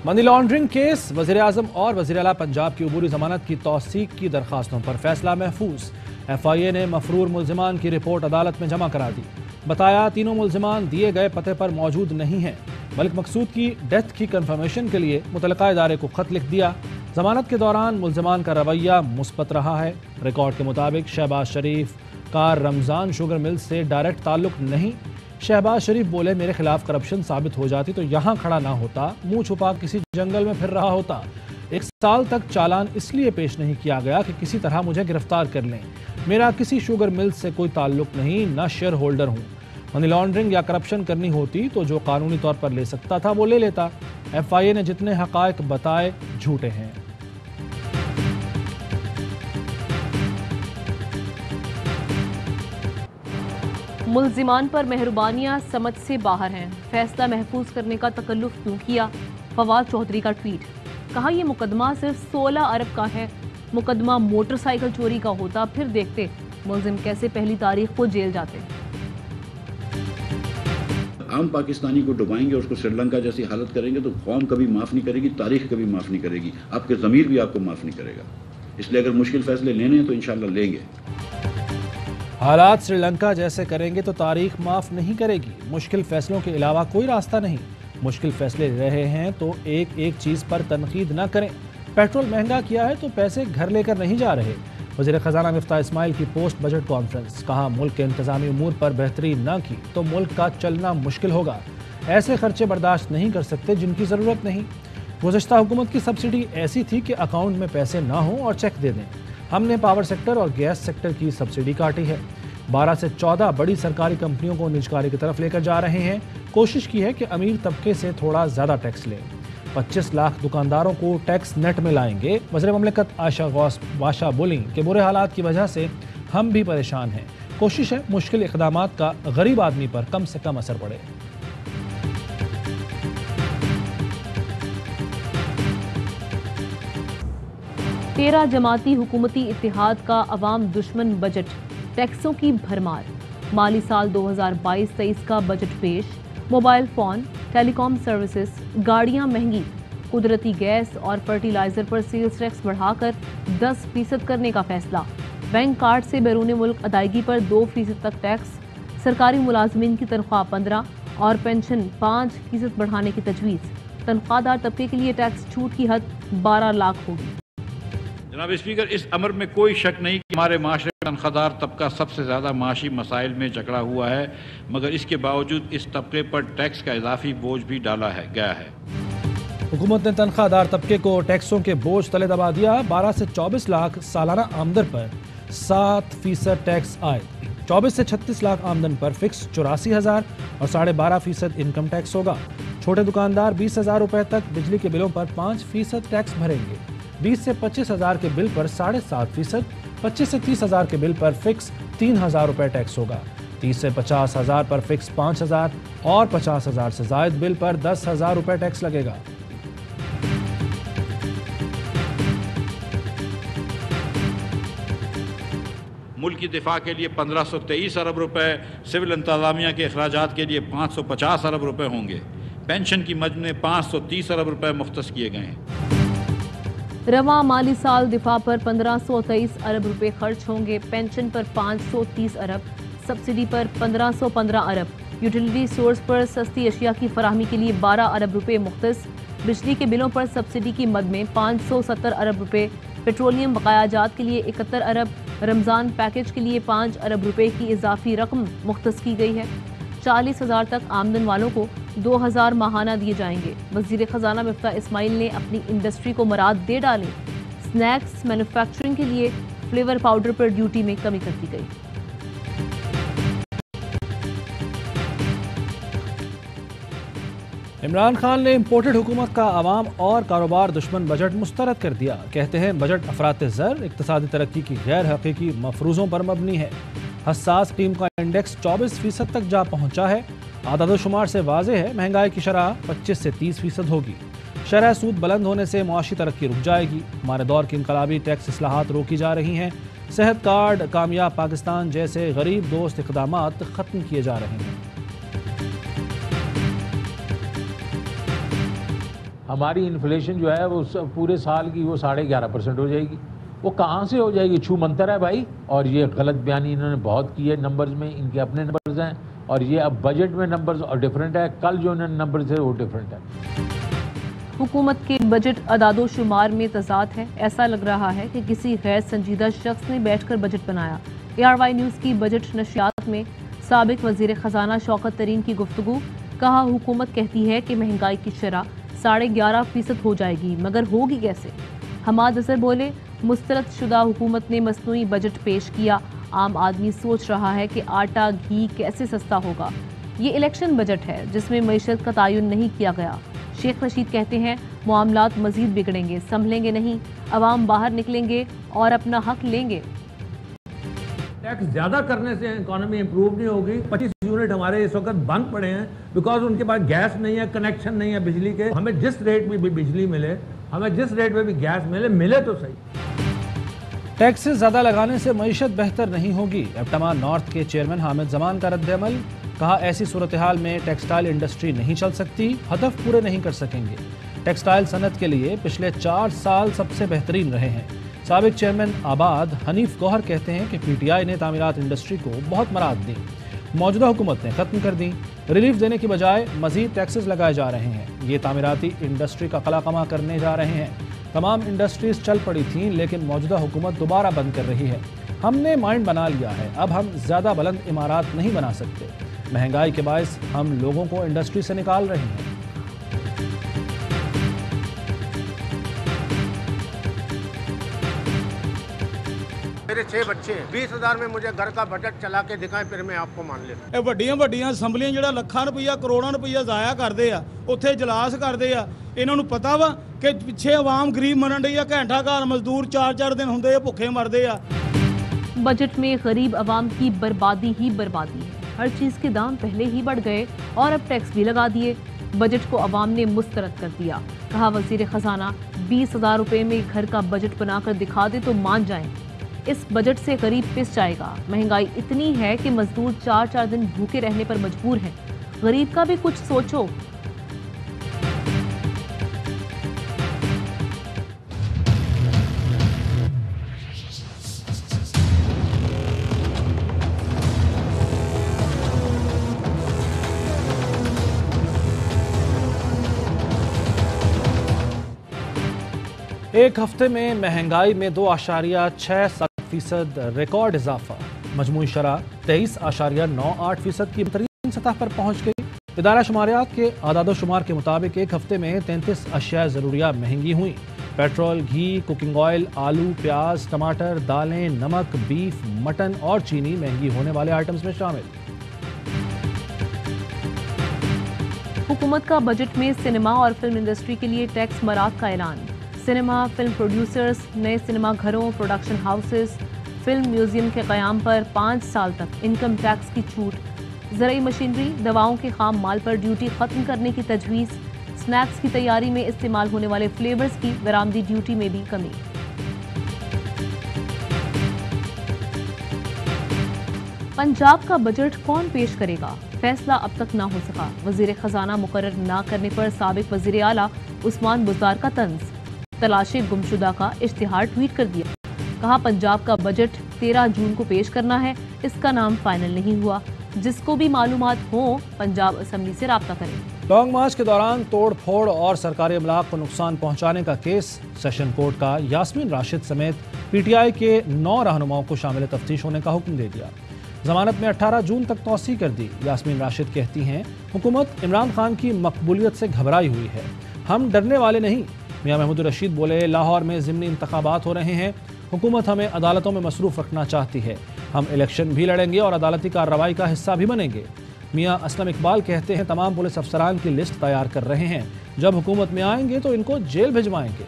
Money laundering case, वज़ीर-ए-आज़म और वज़ीर-ए-आला पंजाब की अबूरी जमानत की तौसीक की दरखास्तों पर फैसला महफूज। FIA ने मफरूर मुल्ज़िमान की रिपोर्ट अदालत में जमा करा दी। बताया तीनों मुल्ज़िमान दिए गए पते पर मौजूद नहीं हैं। मलिक मकसूद की डेथ की कंफर्मेशन के लिए मुतलका इदारे को खत लिख दिया। जमानत के दौरान मुल्ज़िमान का रवैया मुस्बत रहा है। रिकॉर्ड के मुताबिक शहबाज शरीफ का रमज़ान शुगर मिल से डायरेक्ट ताल्लुक नहीं। शहबाज शरीफ बोले, मेरे खिलाफ करप्शन साबित हो जाती तो यहाँ खड़ा ना होता, मुंह छुपा किसी जंगल में फिर रहा होता। 1 साल तक चालान इसलिए पेश नहीं किया गया कि किसी तरह मुझे गिरफ्तार कर लें। मेरा किसी शुगर मिल से कोई ताल्लुक नहीं, ना शेयर होल्डर हूँ। मनी लॉन्ड्रिंग या करप्शन करनी होती तो जो कानूनी तौर पर ले सकता था वो ले लेता। FIA ने जितने हकायक बताए झूठे हैं। मुल्जिमान पर मेहरबानियां समझ से बाहर हैं, फैसला महफूज करने का तकल्लुफ क्यों किया। फवाद चौधरी का ट्वीट, कहा यह मुकदमा सिर्फ 16 अरब का है, मुकदमा मोटरसाइकिल चोरी का होता फिर देखते मुल्जिम कैसे पहली तारीख को जेल जाते। आम पाकिस्तानी को डुबाएंगे, उसको श्रीलंका जैसी हालत करेंगे तो कौम कभी माफ़ नहीं करेगी, तारीख कभी माफ़ नहीं करेगी, आपके ज़मीर भी आपको माफ़ नहीं करेगा। इसलिए अगर मुश्किल फैसले लेने हैं तो इंशाल्लाह लेंगे। हालात श्रीलंका जैसे करेंगे तो तारीख माफ़ नहीं करेगी। मुश्किल फैसलों के अलावा कोई रास्ता नहीं। मुश्किल फैसले ले रहे हैं तो एक एक चीज़ पर तनकीद न करें। पेट्रोल महंगा किया है तो पैसे घर लेकर नहीं जा रहे। वज़ीर ख़जाना मिफ्ता इस्माइल की पोस्ट बजट कॉन्फ्रेंस, कहा मुल्क के इंतज़ामी उमूर पर बेहतरी न की तो मुल्क का चलना मुश्किल होगा। ऐसे खर्चे बर्दाश्त नहीं कर सकते जिनकी ज़रूरत नहीं। गुज़श्ता हुकूमत की सब्सिडी ऐसी थी कि अकाउंट में पैसे ना हों और चेक दे दें। हमने पावर सेक्टर और गैस सेक्टर की सब्सिडी काटी है। 12 से 14 बड़ी सरकारी कंपनियों को निजकारी की तरफ लेकर जा रहे हैं। कोशिश की है कि अमीर तबके से थोड़ा ज़्यादा टैक्स लें। 25 लाख दुकानदारों को टैक्स नेट में लाएंगे। वज़ीर ममलिकत आयशा वाशा बोली कि बुरे हालात की वजह से हम भी परेशान हैं। कोशिश है मुश्किल इक़दामात का गरीब आदमी पर कम से कम असर पड़े। तेरह जमाती हुकूमती इत्तेहाद का अवाम दुश्मन बजट, टैक्सों की भरमार। माली साल 2022-23 का बजट पेश। मोबाइल फ़ोन, टेलीकॉम सर्विसेज, गाड़ियां महंगी। कुदरती गैस और फर्टिलाइज़र पर सेल्स टैक्स बढ़ाकर 10% करने का फैसला। बैंक कार्ड से बैरून मुल्क अदायगी पर 2% तक टैक्स। सरकारी मुलाजमीन की तनख्वाह 15 और पेंशन 5% बढ़ाने की तजवीज़। तनख्वाहदार तबके के लिए टैक्स छूट की हद 12 लाख होगी। जनाब स्पीकर, इस अमर में कोई शक नहीं कि हमारे माशरे का तनख्वाहदार तबका सबसे ज़्यादा माशी मसाइल में जकड़ा हुआ है, मगर इसके बावजूद इस तबके पर टैक्स का इजाफी बोझ भी डाला गया है। हुकूमत ने तनख्वाहदार तबके को टैक्सों के बोझ तले दबा दिया। 12 से 24 लाख सालाना आमदन पर 7% टैक्स आए। 24 से 36 लाख आमदन पर फिक्स 84,000 और 12.5% इनकम टैक्स होगा। छोटे दुकानदार 20,000 रुपए तक बिजली के बिलों पर 5% टैक्स भरेंगे। 20 से 25,000 के बिल पर 7.5%, 25 से 30,000 के बिल पर फिक्स 3,000 रुपए टैक्स होगा। 30 से 50,000 पर फिक्स 5,000 और 50,000 से जायद बिल पर 10,000 रुपए टैक्स लगेगा। मुल्क की दिफा के लिए 1523 अरब रुपए, सिविल इंतजामिया के अखराजात के लिए 550 अरब रुपए होंगे। पेंशन की मद में 530 अरब रुपए मुख्तस किए गए हैं। रवा माली साल दिफा पर 1523 अरब रुपए खर्च होंगे। पेंशन पर 530 अरब, सब्सिडी पर 1515 अरब, यूटिलिटी सोर्स पर सस्ती अशिया की फराहमी के लिए 12 अरब रुपए मुख्तस। बिजली के बिलों पर सब्सिडी की मद में 570 अरब रुपए, पेट्रोलियम बकायाजात के लिए 71 अरब, रमज़ान पैकेज के लिए 5 अरब रुपए की इजाफी रकम मुख्तस की गई है। 40,000 तक आमदन वालों को 2,000 माहाना दिए जाएंगे। वज़ीर ख़जाना मिफ्ता इस्माइल ने अपनी इंडस्ट्री को मुराद दे डाली। स्नैक्स मैन्युफैक्चरिंग के लिए फ्लेवर पाउडर पर ड्यूटी में कमी कर दी गई। इमरान खान ने इम्पोर्टेड हुकूमत का आवाम और कारोबार दुश्मन बजट मुस्तरद कर दिया। कहते हैं बजट अफरात ज़र इक़्तिसादी तरक्की की गैर हकीकी मफरूज़ों पर मबनी है। हसास कीम का इंडेक्स 24% तक जा पहुंचा है। आदाद-ओ-शुमार से वाज़ेह है महंगाई की शरह 25 से 30% होगी। शरह सूद बुलंद होने से मुआशी तरक्की रुक जाएगी। हमारे दौर की इनकलाबी टैक्स इस्लाहात रोकी जा रही हैं। सेहत कार्ड, कामयाब पाकिस्तान जैसे गरीब दोस्त इक़दामात ख़त्म किए जा रहे हैं। हमारी इन्फ्लेशन जो है वो पूरे साल की वो 11.5% हो जाएगी। वो कहाँ से हो जाएगी? छू मंतर है भाई। और ये गलत बयानी इन्होंने बहुत की है नंबर्स में, इनके अपने नंबर्स हैं और ये अब बजट में नंबर्स और डिफरेंट है, कल जो इन्होंने नंबर थे वो डिफरेंट है। हुकूमत के बजट अदादोशुमार में तजाद है। ऐसा लग रहा है कि किसी गैर संजीदा शख्स ने बैठकर बजट बनाया। ARY न्यूज़ की बजट नशियात में साबिक वजीर खजाना शौकत तरीन की गुफ्तगू। कहा, हुकूमत कहती है कि महंगाई की शरह 11.5% हो जाएगी, मगर होगी कैसे? हमाद अजहर बोले, मुस्तरद शुदा हुकूमत ने मसनूई बजट पेश किया। आम आदमी सोच रहा है कि आटा घी कैसे सस्ता होगा। ये इलेक्शन बजट है जिसमें मईशत का तयन नहीं किया गया। शेख रशीद कहते हैं, मामलात मजीद बिगड़ेंगे, संभलेंगे नहीं, अवाम बाहर निकलेंगे और अपना हक लेंगे। टैक्स ज़्यादा करने से इकोनॉमी इंप्रूव नहीं होगी। 25 यूनिट हमारे इस वक्त बंद पड़े हैं बिकॉज उनके पास गैस नहीं है, कनेक्शन नहीं है बिजली के। हमें जिस रेट में भी बिजली मिले, हमें जिस रेट में भी गैस मिले तो सही। टैक्सेस ज़्यादा लगाने से मईशत बेहतर नहीं होगी। एप्टमा नॉर्थ के चेयरमैन हामिद जमान का रद्द-ए-अमल। कहा, ऐसी सूरत हाल में टेक्सटाइल इंडस्ट्री नहीं चल सकती, हदफ पूरे नहीं कर सकेंगे। टेक्सटाइल सनत के लिए पिछले 4 साल सबसे बेहतरीन रहे हैं। साबिक चेयरमैन आबाद हनीफ गौहर कहते हैं कि PTI ने तामीरात इंडस्ट्री को बहुत मराद दी, मौजूदा हुकूमत ने ख़त्म कर दी। रिलीफ देने की बजाय मजीद टैक्सेस लगाए जा रहे हैं। ये तामीराती इंडस्ट्री का कलाकमा करने जा रहे हैं। तमाम इंडस्ट्रीज चल पड़ी थीं, लेकिन मौजूदा हुकूमत दोबारा बंद कर रही है। हमने माइंड बना लिया है, अब हम ज़्यादा बुलंद इमारात नहीं बना सकते। महंगाई के बायस हम लोगों को इंडस्ट्री से निकाल रहे हैं। मेरे 6 बच्चे हैं, 20,000 में मुझे घर का बजट चला के दिखाएं, फिर मैं आपको मान लेता। ਇਹ ਵੱਡੀਆਂ ਅਸੈਂਬਲੀਆਂ ਜਿਹੜਾ ਲੱਖਾਂ ਰੁਪਈਆ ਕਰੋੜਾਂ ਰੁਪਈਆ ਜ਼ਾਇਆ ਕਰਦੇ ਆ, ਉੱਥੇ ਇਜਲਾਸ ਕਰਦੇ ਆ। ਇਹਨਾਂ ਨੂੰ ਪਤਾ ਵਾ ਕਿ ਪਿੱਛੇ ਆਵਾਮ ਗਰੀਬ ਮਰਨ ਡਈ ਆ, ਘੰਟਾ ਘਰ ਮਜ਼ਦੂਰ 4-4 दिन ਹੁੰਦੇ ਆ, ਭੁੱਖੇ ਮਰਦੇ ਆ। बजट में गरीब आवाम की बर्बादी ही बर्बादी है। हर चीज़ के दाम पहले ही बढ़ गए और अब टैक्स भी लगा दिए। बजट को अवाम ने मुस्तरद कर दिया। कहा, वजीर खजाना 20,000 रुपये में घर का बजट बनाकर दिखा दे तो मान जाएं। इस बजट से गरीब पिस जाएगा। महंगाई इतनी है कि मजदूर 4-4 दिन भूखे रहने पर मजबूर हैं। गरीब का भी कुछ सोचो। एक हफ्ते में महंगाई में 2.67% रिकॉर्ड इजाफा। मजमूई शरह 23.98% की बेहतरीन सतह पर पहुंच गई। इदारा शुमारियात के आदादोशुमार के मुताबिक एक हफ्ते में 33 अशिया ज़रूरियात महंगी हुई। पेट्रोल, घी, कुकिंग ऑयल, आलू, प्याज, टमाटर, दालें, नमक, बीफ, मटन और चीनी महंगी होने वाले आइटम्स में शामिल। हुकूमत का बजट में सिनेमा और फिल्म इंडस्ट्री के लिए टैक्स मराद का ऐलान। सिनेमा, फिल्म प्रोड्यूसर्स, नए सिनेमा घरों, प्रोडक्शन हाउसेस, फिल्म म्यूजियम के क़याम पर 5 साल तक इनकम टैक्स की छूट। ज़रूरी मशीनरी, दवाओं के खाम माल पर ड्यूटी ख़त्म करने की तजवीज़। स्नैक्स की तैयारी में इस्तेमाल होने वाले फ्लेवर्स की बरामदी ड्यूटी में भी कमी। पंजाब का बजट कौन पेश करेगा? फैसला अब तक ना हो सका। वजीर खजाना मुकर्रर ना करने पर साबिक वजीर आला उस्मान बुज़दार का तंज। तलाशे गुमशुदा का इश्तिहार ट्वीट कर दिया। कहा, पंजाब का बजट 13 जून को पेश करना है, इसका नाम फाइनल नहीं हुआ। जिसको भी मालूमात हो पंजाब असम्बली से राब्ता करें। लॉन्ग मार्च के दौरान तोड़ फोड़ और सरकारी अमलाक को नुकसान पहुंचाने का केस। सेशन कोर्ट का यास्मीन राशिद समेत PTI के 9 रहनुमाओं को शामिल तफ्तीश होने का हुक्म दे दिया। जमानत में 18 जून तक तौसी कर दी। यास्मीन राशिद कहती हैं, हुकूमत इमरान खान की मकबूलियत से घबराई हुई है, हम डरने वाले नहीं। मियां महमूद रशीद बोले, लाहौर में ज़िमनी इंतखाबात हो रहे हैं, हुकूमत हमें अदालतों में मसरूफ़ रखना चाहती है, हम इलेक्शन भी लड़ेंगे और अदालती कार्रवाई का हिस्सा भी बनेंगे। मियां असलम इकबाल कहते हैं, तमाम पुलिस अफसरान की लिस्ट तैयार कर रहे हैं, जब हुकूमत में आएंगे तो इनको जेल भिजवाएंगे।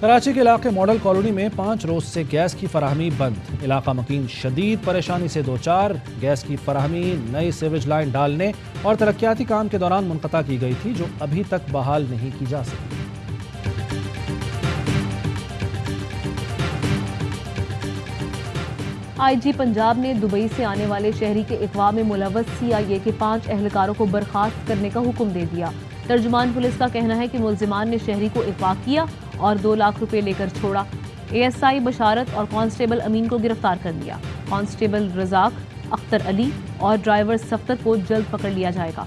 कराची के इलाके मॉडल कॉलोनी में 5 रोज से गैस की फराहमी बंद। इलाका मकीन शदीद परेशानी से 2-4। गैस की फराहमी नई सीवरेज लाइन डालने और तरक्याती काम के दौरान मुनक़ता की गई थी, जो अभी तक बहाल नहीं की जा सकी। आईजी पंजाब ने दुबई से आने वाले शहरी के अगवा में मुलव्वस CIA के 5 अहलकारों को बर्खास्त करने का हुक्म दे दिया। तर्जुमान पुलिस का कहना है कि मुलजिमान ने शहरी को अगवा किया और 2 लाख रुपए लेकर छोड़ा। ASI बशारत और कांस्टेबल अमीन को गिरफ्तार कर लिया। कांस्टेबल रजाक, अख्तर अली और ड्राइवर सफ्तर को जल्द पकड़ लिया जाएगा।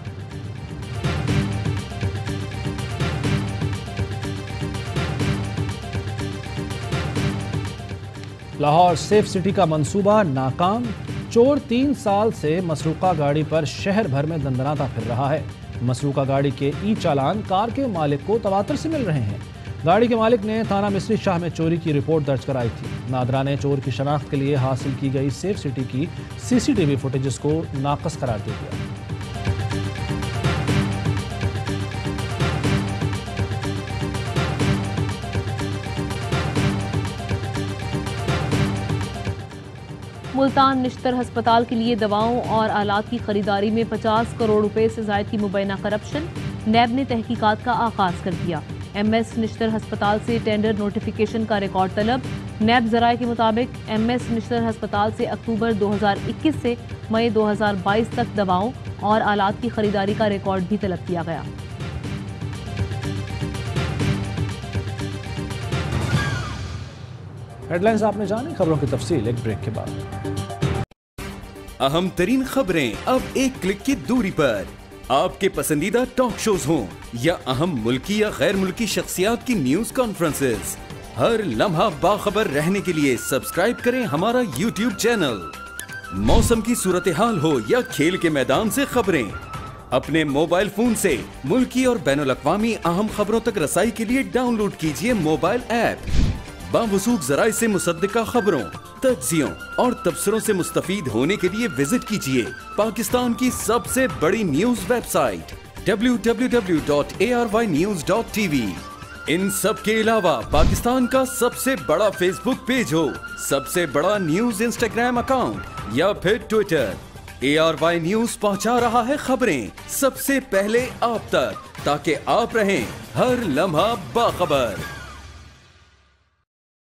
लाहौर सेफ सिटी का मंसूबा नाकाम। चोर 3 साल से मसरूका गाड़ी पर शहर भर में दंदनाता फिर रहा है। मसरूका गाड़ी के चालान कार के मालिक को तवातर से मिल रहे हैं। गाड़ी के मालिक ने थाना मिस्री शाह में चोरी की रिपोर्ट दर्ज कराई थी। नादरा ने चोर की शनाख्त के लिए हासिल की गई सेफ सिटी की CCTV फुटेजेस को नाकस करार दे दिया। मुल्तान निश्तर हस्पताल के लिए दवाओं और आलात की खरीदारी में 50 करोड़ रुपए से जायद की मुबैना करप्शन। नैब ने तहकीकात का आगाज कर दिया। MS निश्तर हस्पताल से टेंडर नोटिफिकेशन का रिकॉर्ड तलब। नैब जराये के मुताबिक MS निश्तर हस्पताल से अक्टूबर 2021 से मई 2022 तक दवाओं और आलात की खरीदारी का रिकॉर्ड भी तलब किया गया। हेडलाइंस आपने जानी, खबरों की तफसील एक ब्रेक के बाद। अहम तरीन खबरें अब एक क्लिक की दूरी पर। आपके पसंदीदा टॉक शोज हों या अहम मुल्की या गैर मुल्की शख्सियात की न्यूज कॉन्फ्रेंसेस, हर लम्हा बाखबर रहने के लिए सब्सक्राइब करें हमारा YouTube चैनल। मौसम की सूरत हाल हो या खेल के मैदान से खबरें, अपने मोबाइल फोन से मुल्की और बैनुल अक़वामी अहम खबरों तक रसाई के लिए डाउनलोड कीजिए मोबाइल ऐप। बावसूख ज़राए से मुसद्दिका खबरों, तज्ज़ियों और तबसरों से मुस्तफीद होने के लिए विजिट कीजिए पाकिस्तान की सबसे बड़ी न्यूज वेबसाइट www.arYnews.tv। इन सब के अलावा पाकिस्तान का सबसे बड़ा फेसबुक पेज हो, सबसे बड़ा न्यूज इंस्टाग्राम अकाउंट या फिर ट्विटर, ARY न्यूज पहुंचा रहा है खबरें सबसे पहले आप तक, ताकि आप रहें हर लम्हा बाखबर।